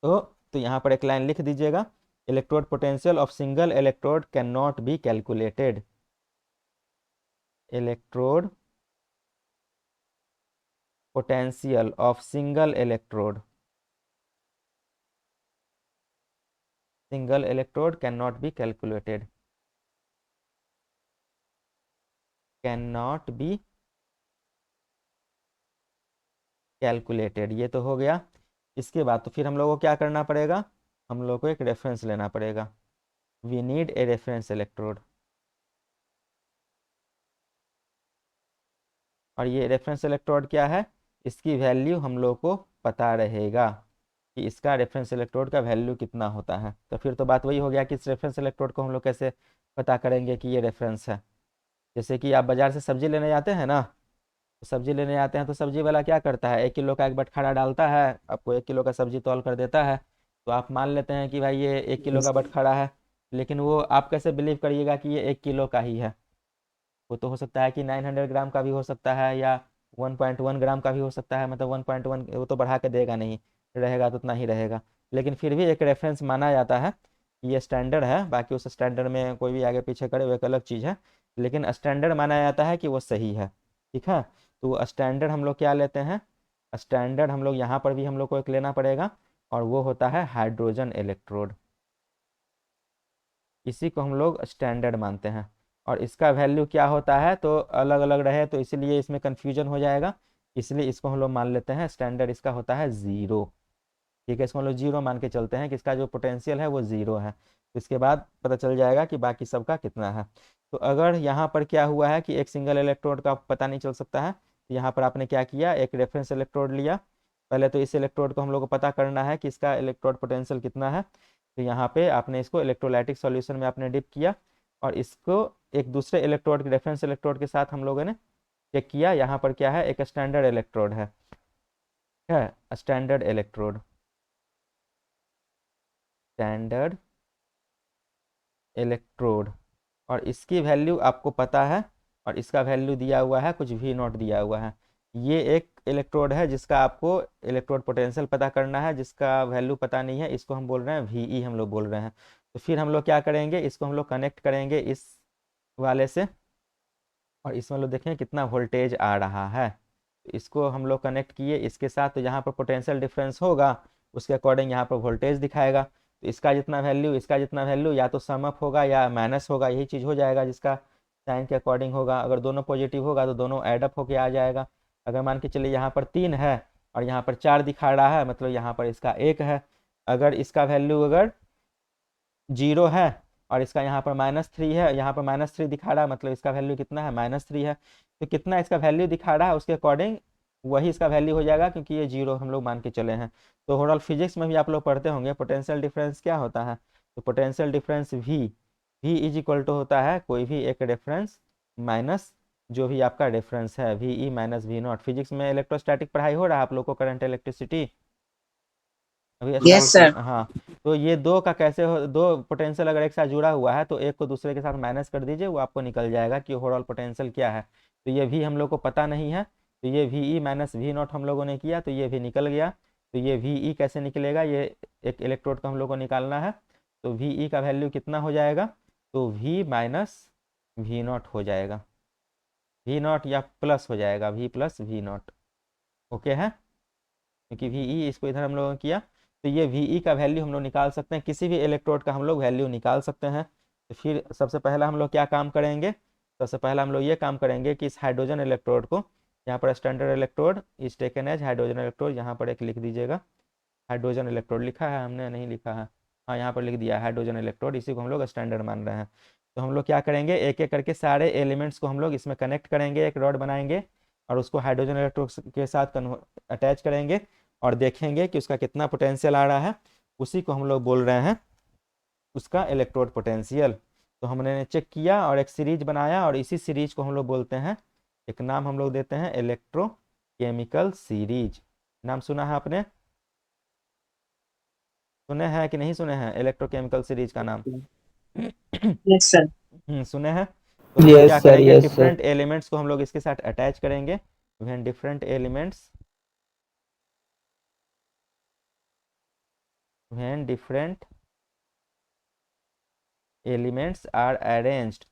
तो यहाँ पर एक लाइन लिख दीजिएगा, electrode potential of single electrode can not be calculated. Electrode potential of single electrode cannot be calculated, cannot be calculated। ये तो हो गया। इसके बाद तो फिर हम लोगों को क्या करना पड़ेगा, हम लोग को एक रेफरेंस लेना पड़ेगा। We need a reference electrode, और ये रेफरेंस इलेक्ट्रोड क्या है, इसकी वैल्यू हम लोग को पता रहेगा कि इसका रेफरेंस इलेक्ट्रोड का वैल्यू कितना होता है। तो फिर तो बात वही हो गया कि इस रेफरेंस इलेक्ट्रोड को हम लोग कैसे पता करेंगे कि ये रेफरेंस है। जैसे कि आप बाजार से सब्जी लेने जाते हैं ना, तो सब्जी लेने जाते हैं तो सब्जी वाला क्या करता है, 1 किलो का एक बटखारा डालता है, आपको 1 किलो का सब्जी तौल कर देता है। तो आप मान लेते हैं कि भाई ये 1 किलो का बटखारा है, लेकिन वो आप कैसे बिलीव करिएगा कि ये 1 किलो का ही है। वो तो हो सकता है कि 900 ग्राम का भी हो सकता है, या 1.1 ग्राम का भी हो सकता है। मतलब 1.1 वो तो बढ़ा के देगा नहीं, रहेगा तो उतना ही रहेगा। लेकिन फिर भी एक रेफरेंस माना जाता है कि ये स्टैंडर्ड है। बाकी उस स्टैंडर्ड में कोई भी आगे पीछे करे वो एक अलग चीज़ है, लेकिन स्टैंडर्ड माना जाता है कि वो सही है। ठीक है, तो स्टैंडर्ड हम लोग क्या लेते हैं, स्टैंडर्ड हम लोग यहाँ पर भी हम लोग को एक लेना पड़ेगा, और वो होता है हाइड्रोजन इलेक्ट्रोड। इसी को हम लोग स्टैंडर्ड मानते हैं। और इसका वैल्यू क्या होता है, तो अलग अलग रहे तो इसलिए इसमें कन्फ्यूजन हो जाएगा, इसलिए इसको हम लोग मान लेते हैं स्टैंडर्ड इसका होता है 0। ठीक है, इसको हम लोग 0 मान के चलते हैं कि इसका जो पोटेंशियल है वो 0 है। तो इसके बाद पता चल जाएगा कि बाकी सबका कितना है। तो अगर यहाँ पर क्या हुआ है कि एक सिंगल इलेक्ट्रोड का पता नहीं चल सकता है, तो यहाँ पर आपने क्या किया, एक रेफरेंस इलेक्ट्रोड लिया, पहले तो इस इलेक्ट्रोड को हम लोग को पता करना है कि इसका इलेक्ट्रोड पोटेंशियल कितना है। तो यहाँ पे आपने इसको इलेक्ट्रोलाइटिक सॉल्यूशन में आपने डिप किया और इसको एक दूसरे इलेक्ट्रोड के रेफरेंस इलेक्ट्रोड के साथ हम लोगों ने चेक किया। यहाँ पर क्या है, एक स्टैंडर्ड इलेक्ट्रोड है स्टैंडर्ड इलेक्ट्रोड, स्टैंडर्ड इलेक्ट्रोड, और इसकी वैल्यू आपको पता है और इसका वैल्यू दिया हुआ है, कुछ भी नॉट दिया हुआ है। ये एक इलेक्ट्रोड है जिसका आपको इलेक्ट्रोड पोटेंशियल पता करना है, जिसका वैल्यू पता नहीं है, इसको हम बोल रहे हैं वीई, हम लोग बोल रहे हैं। तो फिर हम लोग क्या करेंगे, इसको हम लोग कनेक्ट करेंगे इस वाले से और इसमें लोग देखें कितना वोल्टेज आ रहा है। तो इसको हम लोग कनेक्ट किए इसके साथ, तो यहाँ पर पोटेंशियल डिफरेंस होगा उसके अकॉर्डिंग यहाँ पर वोल्टेज दिखाएगा। तो इसका जितना वैल्यू इसका जितना वैल्यू या तो सम अप होगा या माइनस होगा, यही चीज़ हो जाएगा जिसका साइन के अकॉर्डिंग होगा। अगर दोनों पॉजिटिव होगा तो दोनों एडअप होके आ जाएगा। अगर मान के चलिए यहाँ पर 3 है और यहाँ पर 4 दिखा रहा है, मतलब यहाँ पर इसका 1 है। अगर इसका वैल्यू अगर 0 है और इसका यहाँ पर -3 है, यहाँ पर -3 दिखा रहा है, मतलब इसका वैल्यू कितना है, -3 है। तो कितना इसका वैल्यू दिखा रहा है उसके अकॉर्डिंग वही इसका वैल्यू हो जाएगा, क्योंकि ये 0 हम लोग मान के चले हैं। तो ओवरऑल फिजिक्स में भी आप लोग पढ़ते होंगे पोटेंशियल डिफरेंस क्या होता है। तो potential difference V is equal to होता है कोई भी एक रेफरेंस माइनस जो भी आपका रेफरेंस है, VE माइनस V0। फिजिक्स में इलेक्ट्रोस्टैटिक पढ़ाई हो रहा है आप लोग को, करंट इलेक्ट्रिसिटी अभी यस सर। हाँ। तो ये दो का कैसे हो, दो पोटेंशियल अगर एक साथ जुड़ा हुआ है तो एक को दूसरे के साथ माइनस कर दीजिए, वो आपको निकल जाएगा कि ओवरऑल पोटेंशियल क्या है। तो ये भी हम लोग को पता नहीं है, तो ये VE माइनस V0 हम लोगों ने किया तो ये भी निकल गया। तो ये VE कैसे निकलेगा, ये एक इलेक्ट्रोड का हम लोग को निकालना है। तो VE का वैल्यू कितना हो जाएगा, तो V माइनस V0 हो जाएगा, V0 या प्लस हो जाएगा, V प्लस V0। ओके है, क्योंकि VE इसको इधर हम लोगों ने किया। तो ये VE का वैल्यू हम लोग निकाल सकते हैं, किसी भी इलेक्ट्रोड का हम लोग वैल्यू निकाल सकते हैं। तो फिर सबसे पहला हम लोग क्या काम करेंगे, सबसे पहला हम लोग ये काम करेंगे कि इस हाइड्रोजन इलेक्ट्रोड को, यहाँ पर standard electrode is taken as hydrogen electrode, यहाँ पर एक लिख दीजिएगा, हाइड्रोजन इलेक्ट्रोड लिखा है हमने, नहीं लिखा है, हाँ यहाँ पर लिख दिया हाइड्रोजन इलेक्ट्रोड, इसी को हम लोग स्टैंडर्ड मान रहे हैं। तो हम लोग क्या करेंगे, एक एक करके सारे एलिमेंट्स को हम लोग इसमें कनेक्ट करेंगे, एक रॉड बनाएंगे और उसको हाइड्रोजन इलेक्ट्रोड के साथ अटैच करेंगे और देखेंगे कि उसका कितना पोटेंशियल आ रहा है। उसी को हम लोग बोल रहे हैं उसका इलेक्ट्रोड पोटेंशियल। तो हमने चेक किया और एक सीरीज बनाया और इसी सीरीज को हम लोग बोलते हैं, एक नाम हम लोग देते हैं इलेक्ट्रोकेमिकल सीरीज। नाम सुना है आपने, सुने हैं कि नहीं सुने हैं इलेक्ट्रोकेमिकल सीरीज का नाम? Yes sir. सुने हैं। तो हम लोग क्या यस सर, करेंगे, यस सर। डिफरेंट एलिमेंट्स को हम लोग इसके साथ अटैच करेंगे। When different elements, when different elements are arranged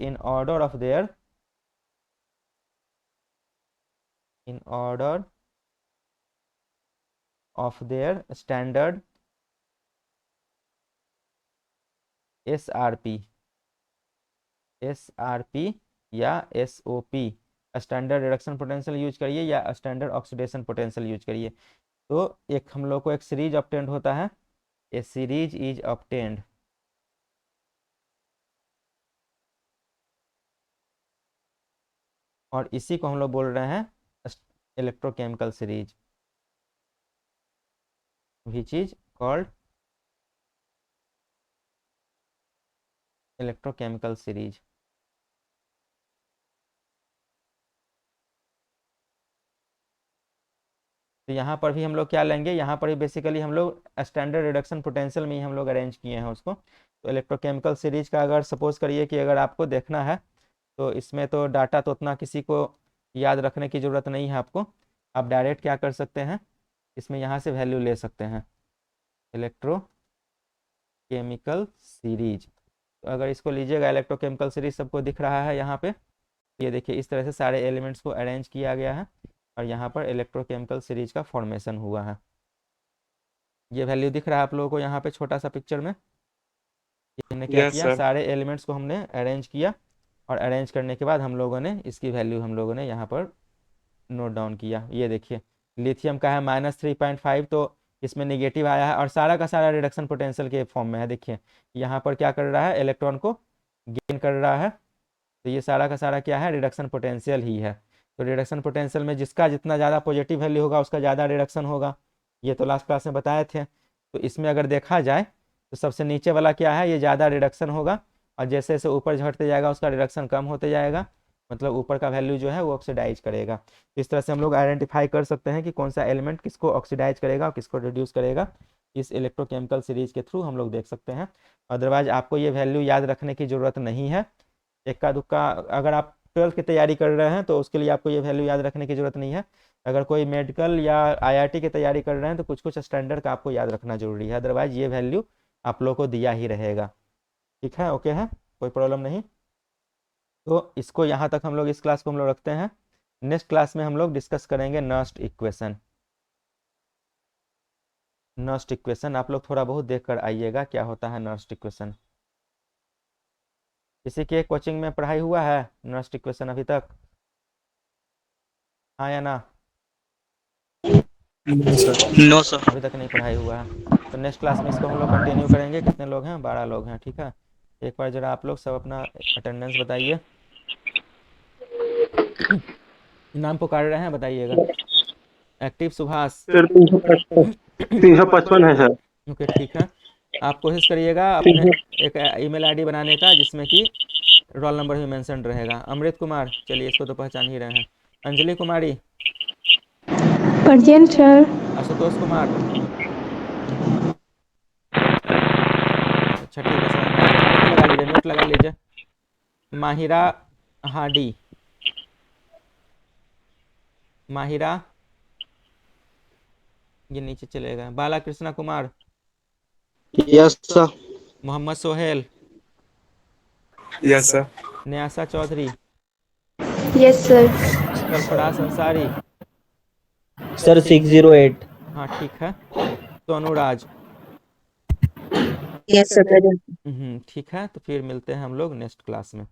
in order of their standard SRP या SOP, standard reduction potential use करिए या स्टैंडर्ड ऑक्सीडेशन पोटेंशियल यूज करिए। तो एक हम लोग को एक सीरीज ऑब्टेंड होता है, ए सीरीज इज ऑब्टेंड, और इसी को हम लोग बोल रहे हैं electrochemical series, which is called electrochemical series. तो यहाँ पर भी हम लोग क्या लेंगे, यहाँ पर भी बेसिकली हम लोग स्टैंडर्ड रिडक्शन पोटेंशियल में ही हम लोग अरेंज किए हैं उसको। तो इलेक्ट्रोकेमिकल सीरीज का अगर सपोज करिए कि अगर आपको देखना है, तो इसमें तो डाटा तो उतना किसी को याद रखने की ज़रूरत नहीं है आपको, आप डायरेक्ट क्या कर सकते हैं, इसमें यहाँ से वैल्यू ले सकते हैं इलेक्ट्रोकेमिकल सीरीज। तो अगर इसको लीजिएगा, इलेक्ट्रोकेमिकल सीरीज सबको दिख रहा है यहाँ पे, ये देखिए इस तरह से सारे एलिमेंट्स को अरेंज किया गया है और यहाँ पर इलेक्ट्रोकेमिकल सीरीज का फॉर्मेशन हुआ है। ये वैल्यू दिख रहा है आप लोगों को यहाँ पे छोटा सा पिक्चर में। हमने क्या यस किया, सर। सारे एलिमेंट्स को हमने अरेंज किया और अरेंज करने के बाद हम लोगों ने इसकी वैल्यू हम लोगों ने यहाँ पर नोट डाउन किया। ये देखिए लिथियम का है -3.5, तो इसमें निगेटिव आया है और सारा का सारा रिडक्शन पोटेंशियल के फॉर्म में है। देखिए यहाँ पर क्या कर रहा है, इलेक्ट्रॉन को गेन कर रहा है तो ये सारा का सारा क्या है, रिडक्शन पोटेंशियल ही है। तो रिडक्शन पोटेंशियल में जिसका जितना ज़्यादा पॉजिटिव वैल्यू होगा उसका ज़्यादा रिडक्शन होगा, ये तो लास्ट क्लास में बताए थे। तो इसमें अगर देखा जाए तो सबसे नीचे वाला क्या है, ये ज़्यादा रिडक्शन होगा, और जैसे जैसे ऊपर झटते जाएगा उसका रिडक्शन कम होते जाएगा, मतलब ऊपर का वैल्यू जो है वो ऑक्सीडाइज करेगा। तो इस तरह से हम लोग आइडेंटिफाई कर सकते हैं कि कौन सा एलिमेंट किसको ऑक्सीडाइज करेगा और किसको रिड्यूस करेगा, इस इलेक्ट्रोकेमिकल सीरीज के थ्रू हम लोग देख सकते हैं। अदरवाइज आपको ये वैल्यू याद रखने की ज़रूरत नहीं है। इक्का दुक्का अगर आप 12th की तैयारी कर रहे हैं तो उसके लिए आपको ये वैल्यू याद रखने की ज़रूरत नहीं है। अगर कोई मेडिकल या आईआईटी की तैयारी कर रहे हैं तो कुछ कुछ स्टैंडर्ड का आपको याद रखना जरूरी है, अदरवाइज ये वैल्यू आप लोग को दिया ही रहेगा। ठीक है, ओके है, कोई प्रॉब्लम नहीं। तो इसको यहाँ तक हम लोग इस क्लास को हम लोग रखते हैं। नेक्स्ट क्लास में हम लोग डिस्कस करेंगे नर्स्ट इक्वेशन। नर्स्ट इक्वेशन आप लोग थोड़ा बहुत देख कर आइएगा क्या होता है नर्स्ट इक्वेशन। किसी के कोचिंग में पढ़ाई हुआ है नर्स्ट इक्वेशन अभी तक, हाँ या ना? No sir. अभी तक नहीं पढ़ाई हुआ है। तो नेक्स्ट क्लास में इसको हम लोग कंटिन्यू करेंगे। कितने लोग हैं? 12 लोग हैं, ठीक है। एक बार जरा आप लोग सब अपना अटेंडेंस बताइए। नाम पुकार रहे हैं, बताइएगा। एक्टिव सुभाष। सर 355 है सर। ओके ठीक है, आप कोशिश करिएगा अपने एक ईमेल आईडी बनाने का जिसमें कि रोल नंबर भी मेंशन रहेगा। अमृत कुमार, चलिए इसको तो पहचान ही रहे हैं। अंजलि कुमारी। Present, sir. आशुतोष कुमार। अच्छा ठीक है सर, नोट लगा लीजिए, नोट लगा लीजिए। माहिरा हाडी। माहिरा, ये नीचे चलेगा। Bala Krishna Kumar. Yes sir. Mohammed Sohail. Yes sir. Nyasa Chaudhary. Yes, sir. Sarfaraz Ansari. Sir 608। हाँ ठीक है। सोनू राज। Yes sir. ठीक है, तो फिर मिलते हैं हम लोग नेक्स्ट क्लास में।